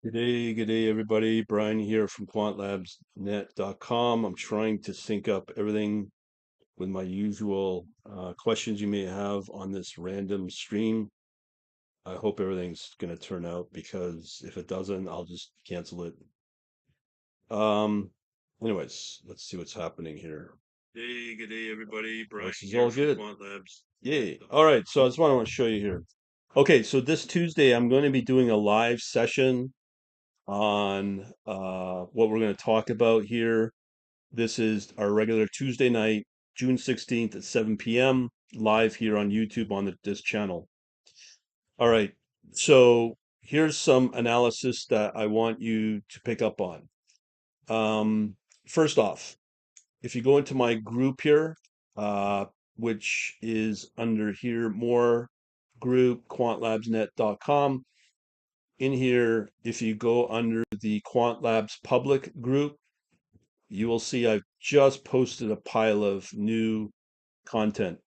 Good day, everybody. Brian here from quantlabsnet.com. I'm trying to sync up everything with my usual questions you may have on this random stream. I hope everything's going to turn out because if it doesn't, I'll just cancel it. Um, anyways, let's see what's happening here. Good day, everybody. Brian this is all good. Quant Labs. Yay. All right, so that's what I want to show you here. Okay, so this Tuesday, I'm going to be doing a live session on what we're going to talk about here. This is our regular Tuesday night, June 16th at 7 p.m. live here on YouTube on this channel. All right, so here's some analysis that I want you to pick up on. First off, if you go into my group here, which is under here, more group, quantlabsnet.com. In here, if you go under the Quant Labs public group, you will see I've just posted a pile of new content.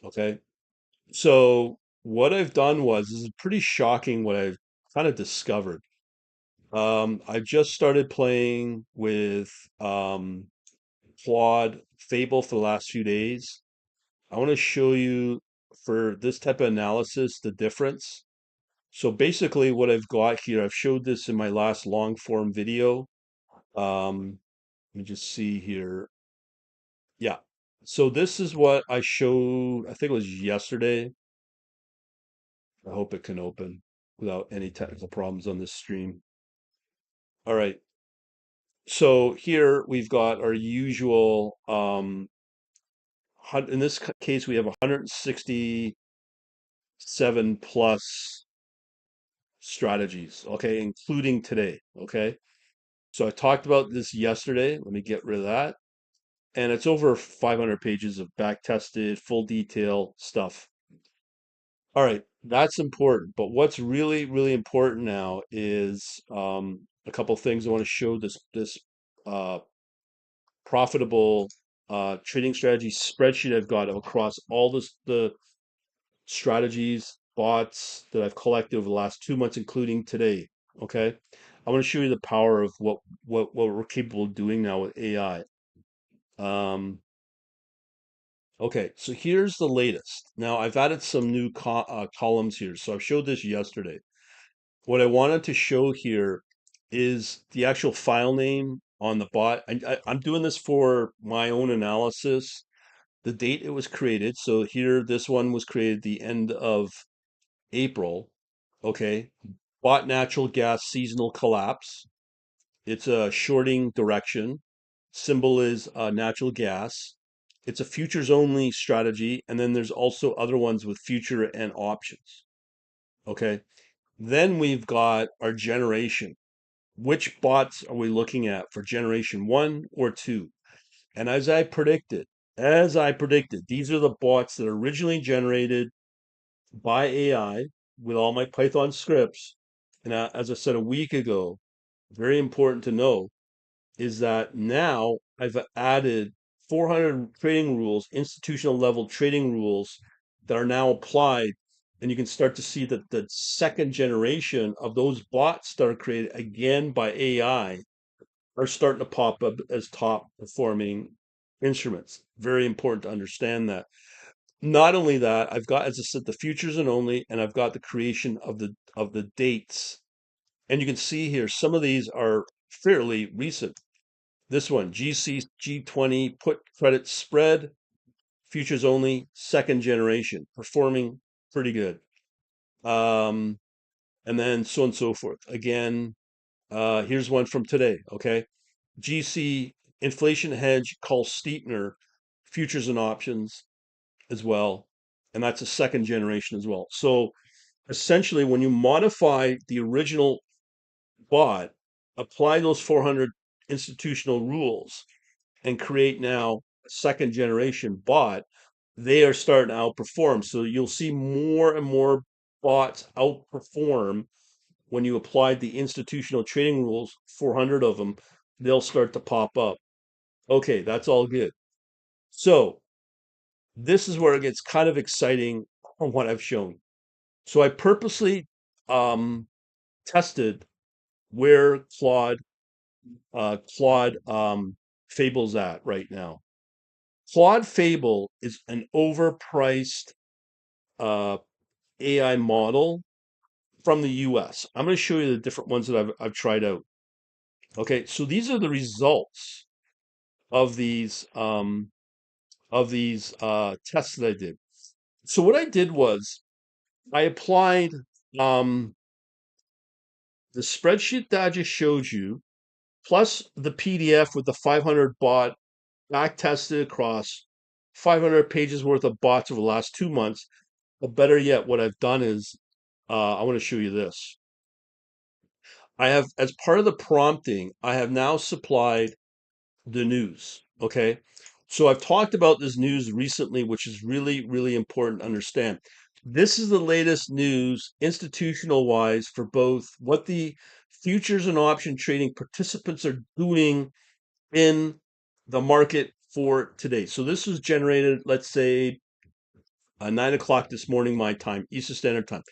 Okay. So what I've done was, this is pretty shocking what I've kind of discovered. I've just started playing with Claude Fable for the last few days. I want to show you for this type of analysis, the difference. So basically what I've got here, I've showed this in my last long form video. Let me just see here. Yeah. So this is what I showed, I think it was yesterday. I hope it can open without any technical problems on this stream. All right. So here we've got our usual, in this case, we have 167 plus strategies, okay, including today, okay? So I talked about this yesterday. Let me get rid of that. And it's over 500 pages of back tested, full detail stuff. All right, that's important. But what's really, really important now is a couple things I want to show this uh, profitable trading strategy spreadsheet I've got across all the strategies, bots that I've collected over the last 2 months, including today. Okay, I want to show you the power of what we're capable of doing now with AI. Um, Okay, so here's the latest. Now I've added some new columns here. So I showed this yesterday. What I wanted to show here is the actual file name on the bot. I'm doing this for my own analysis. The date it was created. So here, this one was created the end of April. Okay, bot natural gas seasonal collapse. It's a shorting direction. Symbol is natural gas. It's a futures only strategy. And then there's also other ones with future and options. Okay. Then we've got our generation. Which bots are we looking at for generation one or two? And as I predicted, these are the bots that are originally generated by AI with all my Python scripts. And as I said a week ago, very important to know is that now I've added 400 trading rules, institutional level trading rules that are now applied. And you can start to see that the second generation of those bots that are created again by AI are starting to pop up as top performing instruments. Very important to understand that. Not only that, I've got, as I said, the futures and only, and I've got the creation of the dates. And you can see here, some of these are fairly recent. This one, GC G20 put credit spread, futures only, second generation, performing pretty good. Um, and then so on and so forth. Again, here's one from today. Okay. GC inflation hedge call steepener, futures and options as well. And that's a second generation as well. So essentially, when you modify the original bot, apply those 400 institutional rules, and create now a second generation bot, they are starting to outperform. So you'll see more and more bots outperform when you apply the institutional trading rules, 400 of them, they'll start to pop up. Okay, that's all good. So this is where it gets kind of exciting on what I've shown. So I purposely tested where Claude Fable's at right now. Claude Fable is an overpriced uh, AI model from the US. I'm going to show you the different ones that I've tried out. Okay, so these are the results of these tests that I did. So what I did was I applied um, the spreadsheet that I just showed you, plus the PDF with the 500 bot back tested across 500 pages worth of bots over the last 2 months. But better yet, what I've done is I want to show you this. I have, as part of the prompting, I have now supplied the news. Okay. So I've talked about this news recently, which is really, really important to understand. This is the latest news, institutional wise, for both what the futures and option trading participants are doing in the market for today. So this was generated, let's say, 9 o'clock this morning, my time, Eastern Standard Time.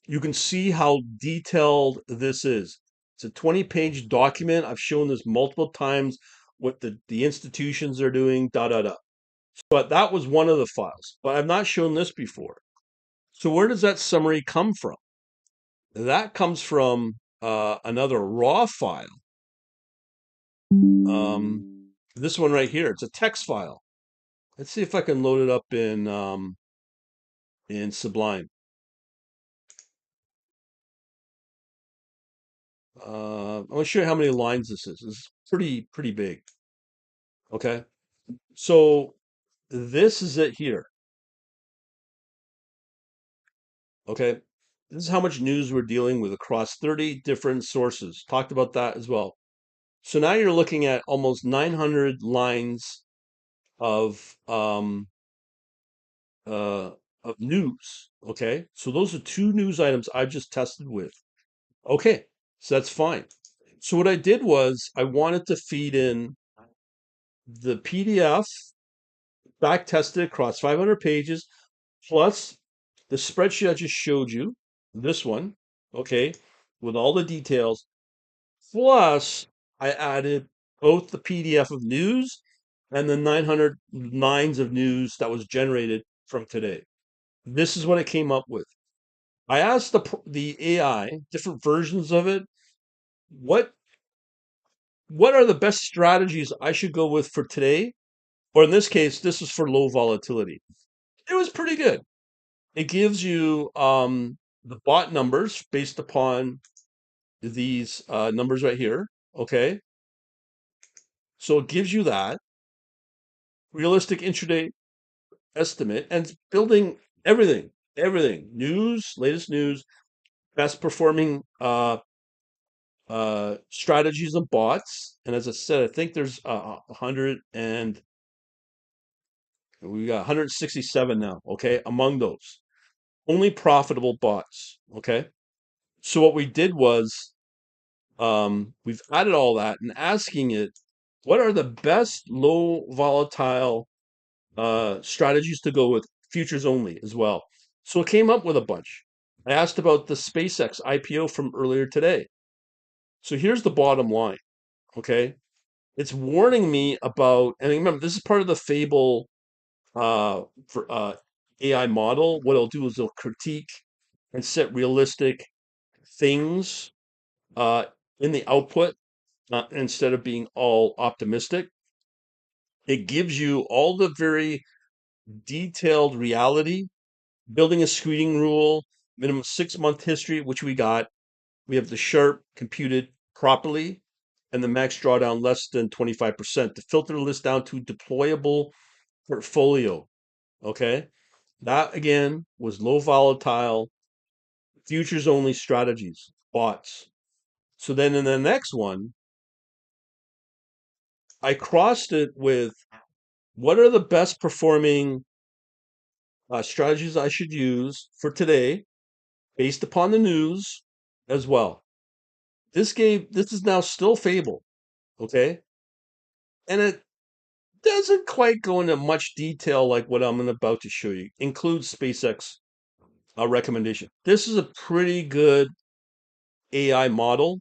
You can see how detailed this is. It's a 20-page document. I've shown this multiple times, what the institutions are doing, da da da. But that was one of the files. But I've not shown this before. So where does that summary come from? That comes from another raw file. This one right here. It's a text file. Let's see if I can load it up in Sublime. I'm going to show you how many lines this is. It's pretty big. Okay. So this is it here. Okay. This is how much news we're dealing with across 30 different sources. Talked about that as well. So now you're looking at almost 900 lines of um uh of news. Okay. So those are two news items I just tested with. Okay. So that's fine. So what I did was I wanted to feed in the PDF back tested across 500 pages, plus the spreadsheet I just showed you, this one, okay, with all the details. Plus, I added both the PDF of news and the 900 lines of news that was generated from today. This is what I came up with. I asked the AI, different versions of it, what what are the best strategies I should go with for today? Or in this case, this is for low volatility. It was pretty good. It gives you the bot numbers based upon these numbers right here. Okay. So it gives you that realistic intraday estimate and it's building everything, news, latest news, best performing strategies and bots. And as I said, I think there's 100 and we got 167 now. Okay. Among those only profitable bots. Okay. So what we did was we've added all that and asking it, what are the best low volatile strategies to go with futures only as well? So it came up with a bunch. I asked about the SpaceX IPO from earlier today. So here's the bottom line. Okay. It's warning me about, and remember, this is part of the Fable for AI model. What it'll do is it'll critique and set realistic things uh, in the output instead of being all optimistic. It gives you all the very detailed reality, building a screening rule, minimum 6 month history, which we got. We have the Sharpe computed properly and the max drawdown less than 25% to filter the list down to deployable portfolio. Okay. That again was low volatile, futures only strategies, bots. So then in the next one, I crossed it with what are the best performing strategies I should use for today based upon the news as well. This is now still Fable, okay? And it doesn't quite go into much detail like what I'm about to show you. Includes SpaceX recommendation. This is a pretty good AI model.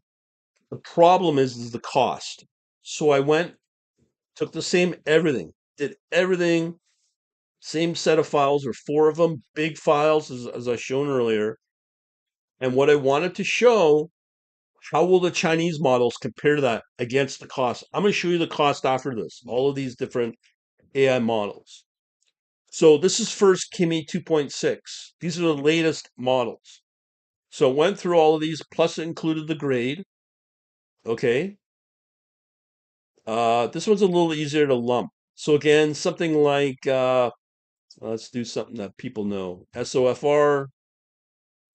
The problem is the cost. So I went, took the same everything, did everything, same set of files or four of them, big files as I shown earlier. And what I wanted to show, how will the Chinese models compare to that against the cost? I'm going to show you the cost after this, all of these different AI models. So this is first Kimi 2.6. These are the latest models. So went through all of these, plus it included the grade. Okay. This one's a little easier to lump. So again, something like let's do something that people know. SOFR,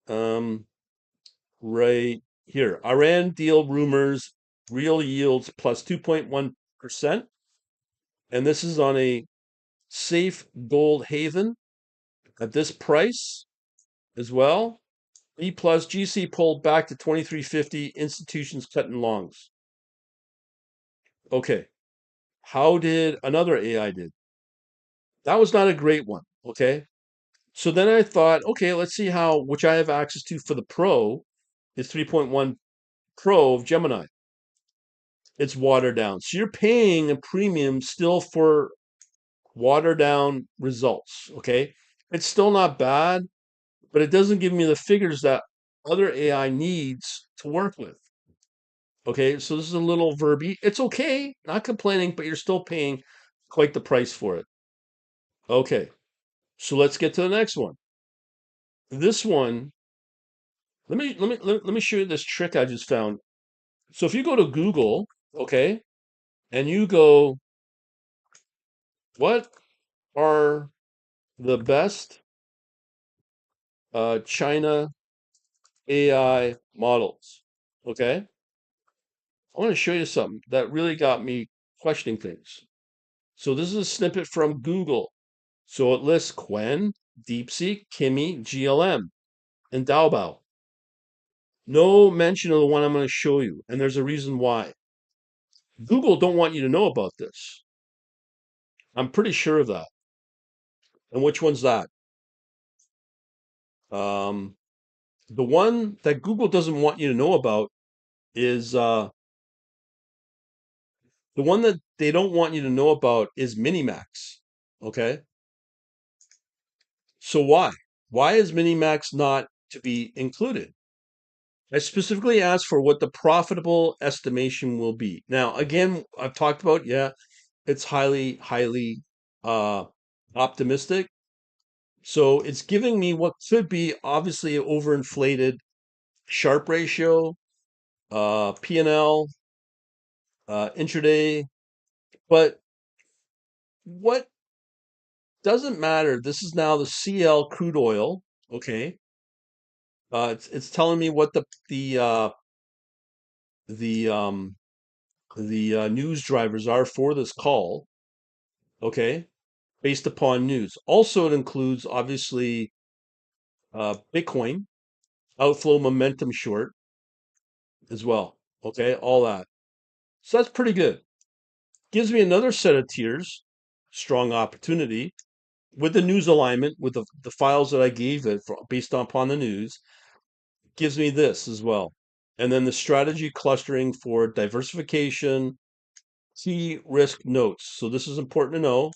um, right here. Iran deal rumors, real yields plus 2.1%. And this is on a safe gold haven at this price as well. E plus GC pulled back to 2350, institutions cutting longs. Okay. How did another AI did? That was not a great one. Okay. So then I thought, okay, let's see how, which I have access to for the Pro, is 3.1 Pro of Gemini. It's watered down. So you're paying a premium still for watered down results. Okay. It's still not bad, but it doesn't give me the figures that other AI needs to work with. Okay. So this is a little verby. It's okay. Not complaining, but you're still paying quite the price for it. Okay. So let's get to the next one. This one, let me show you this trick I just found. So if you go to Google, okay, and you go, what are the best China AI models? Okay, I want to show you something that really got me questioning things. So this is a snippet from Google. So it lists Quen, DeepSeek, Kimi, GLM, and Daobao. No mention of the one I'm going to show you, and there's a reason why. Google don't want you to know about this. I'm pretty sure of that. And which one's that? Um, the one that Google doesn't want you to know about is the one that they don't want you to know about is Minimax. Okay. So why? Why is Minimax not to be included? I specifically asked for what the profitable estimation will be. Now, again, I've talked about, yeah, it's highly uh, optimistic. So it's giving me what could be obviously an overinflated Sharpe ratio, P&L, intraday. But what doesn't matter, this is now the CL crude oil. Okay. It's telling me what the news drivers are for this call. Okay. Based upon news. Also, it includes obviously Bitcoin, outflow momentum short as well. Okay. All that. So that's pretty good. Gives me another set of tiers, strong opportunity, with the news alignment, with the files that I gave it for, based upon the news, gives me this as well. And then the strategy clustering for diversification, key risk notes. So this is important to know.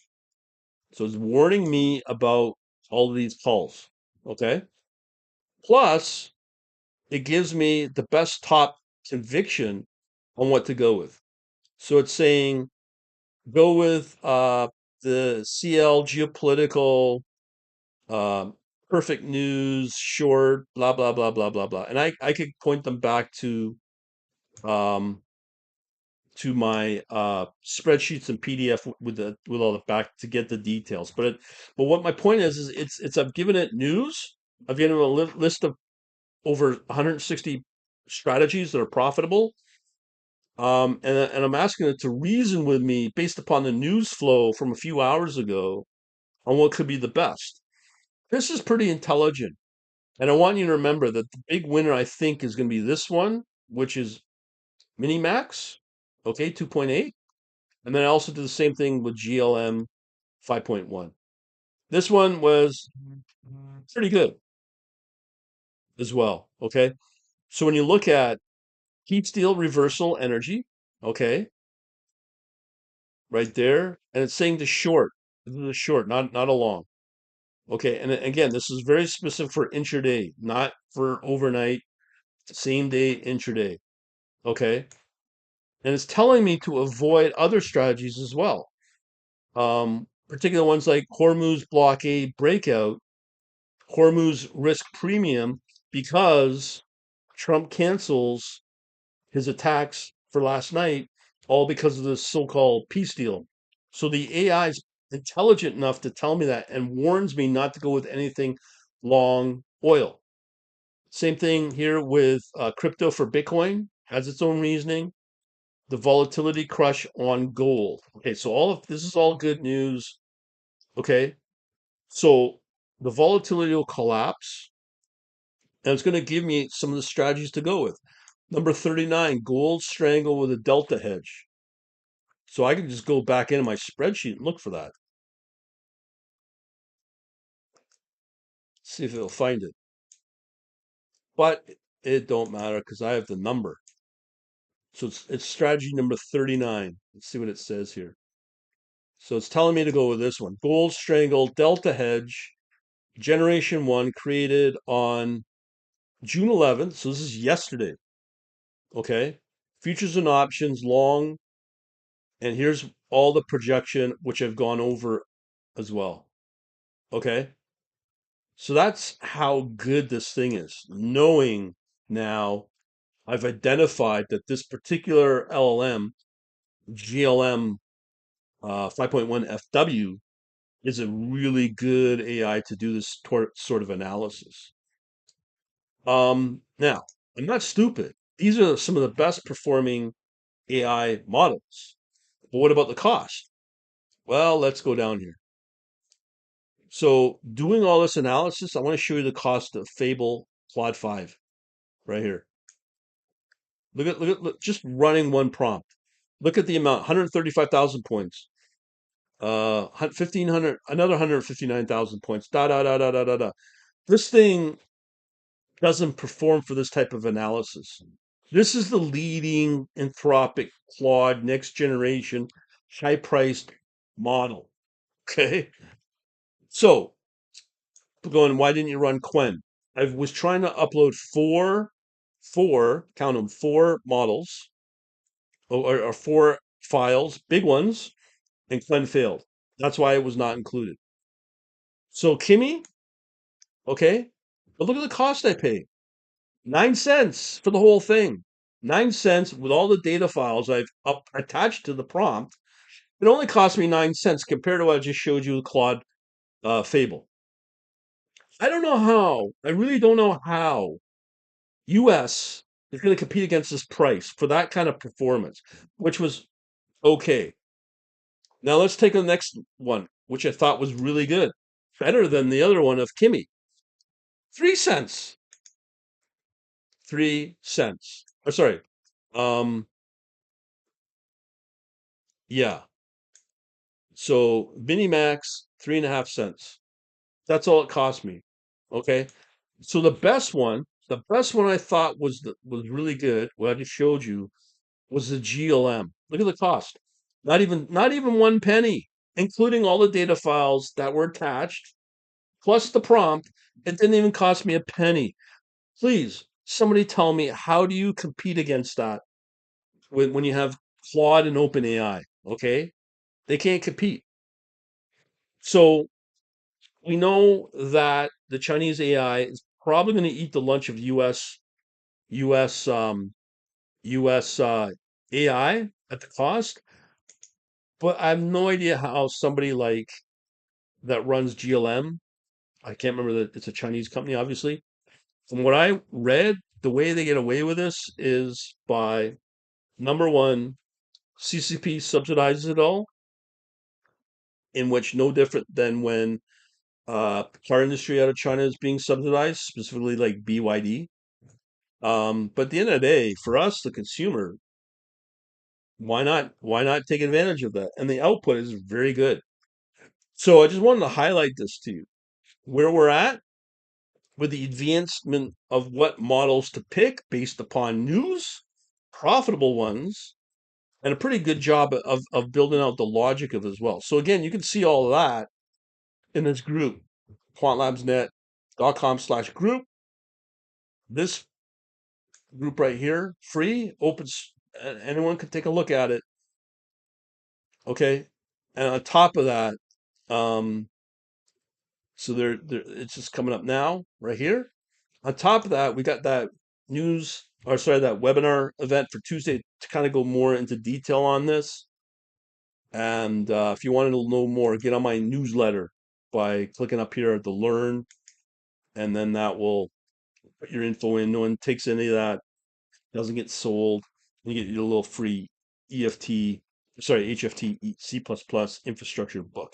So it's warning me about all of these calls. Okay. Plus, it gives me the best top conviction on what to go with. So it's saying go with the CL geopolitical um, perfect news, short, blah blah blah blah blah blah, and I could point them back um, to my spreadsheets and PDF with the with all the back to get the details. But what my point is it's I've given it news. I've given it a list of over 160 strategies that are profitable. And I'm asking it to reason with me based upon the news flow from a few hours ago on what could be the best. This is pretty intelligent. And I want you to remember that the big winner, I think, is going to be this one, which is Minimax, okay, 2.8. And then I also did the same thing with GLM 5.1. This one was pretty good as well, okay? So when you look at Heat steel reversal energy. Okay, right there. And it's saying the short. This is a short, not a long. Okay, and again, this is very specific for intraday, not for overnight, same day intraday. Okay, and it's telling me to avoid other strategies as well. Particular ones like Hormuz blockade breakout, Hormuz risk premium, because Trump cancels his attacks for last night, all because of this so-called peace deal. So the AI is intelligent enough to tell me that and warns me not to go with anything long oil. Same thing here with crypto for Bitcoin, has its own reasoning. The volatility crush on gold. Okay, so all of this is all good news. Okay, so the volatility will collapse, and it's going to give me some of the strategies to go with. Number 39, gold strangle with a delta hedge. So I can just go back into my spreadsheet and look for that. See if it'll find it. But it don't matter because I have the number. So it's strategy number 39. Let's see what it says here. So it's telling me to go with this one. Gold strangle delta hedge generation 1 created on June 11th. So this is yesterday. Okay. Futures and options long. And here's all the projection, which I've gone over as well. Okay. So that's how good this thing is. Knowing now I've identified that this particular LLM, GLM 5.1 FW, is a really good AI to do this sort of analysis. Now, I'm not stupid. These are some of the best performing AI models. But what about the cost? Well, let's go down here. So, doing all this analysis, I want to show you the cost of Fable Claude 5 right here. Look, just running one prompt. Look at the amount, 135,000 points. 1,500, another 159,000 points. Da da da da da da da. This thing doesn't perform for this type of analysis. This is the leading Anthropic Claude next generation high priced model. Okay. So going, why didn't you run Quen? I was trying to upload count them, four models or four files, big ones, and Quen failed. That's why it was not included. So Kimmy, okay, but look at the cost I paid. 9 cents for the whole thing. 9 cents with all the data files I've attached to the prompt. It only cost me 9 cents compared to what I just showed you with Claude Fable. I don't know how. I really don't know how US is going to compete against this price for that kind of performance, which was okay. Now let's take the next one, which I thought was really good, better than the other one of Kimmy. 3 cents. 3 cents. Oh, sorry. Um, yeah. So Minimax, 3.5 cents. That's all it cost me. Okay. So the best one I thought was really good, what I just showed you, was the GLM. Look at the cost. Not even 1 penny, including all the data files that were attached, plus the prompt. It didn't even cost me a penny. Please, somebody tell me, how do you compete against that when you have Claude and OpenAI? Okay, they can't compete. So we know that the Chinese AI is probably going to eat the lunch of US US AI at the cost, but I have no idea how somebody like that runs GLM. I can't remember that it's a Chinese company, obviously. From what I read, the way they get away with this is by number one, CCP subsidizes it all, in which no different than when car industry out of China is being subsidized, specifically like BYD. But at the end of the day, for us, the consumer, why not? Why not take advantage of that? And the output is very good. So I just wanted to highlight this to you. Where we're at with the advancement of what models to pick based upon news, profitable ones and a pretty good job of building out the logic of it as well. So again, you can see all of that in this group, quantlabsnet.com/group. This group right here, free, opens, anyone can take a look at it. Okay. And on top of that, um, so it's just coming up now, right here. On top of that, we got that that webinar event for Tuesday to kind of go more into detail on this. And if you wanted to know more, get on my newsletter by clicking up here at the Learn, and then that will put your info in. No one takes any of that, doesn't get sold. You get your little free HFT C++ infrastructure book.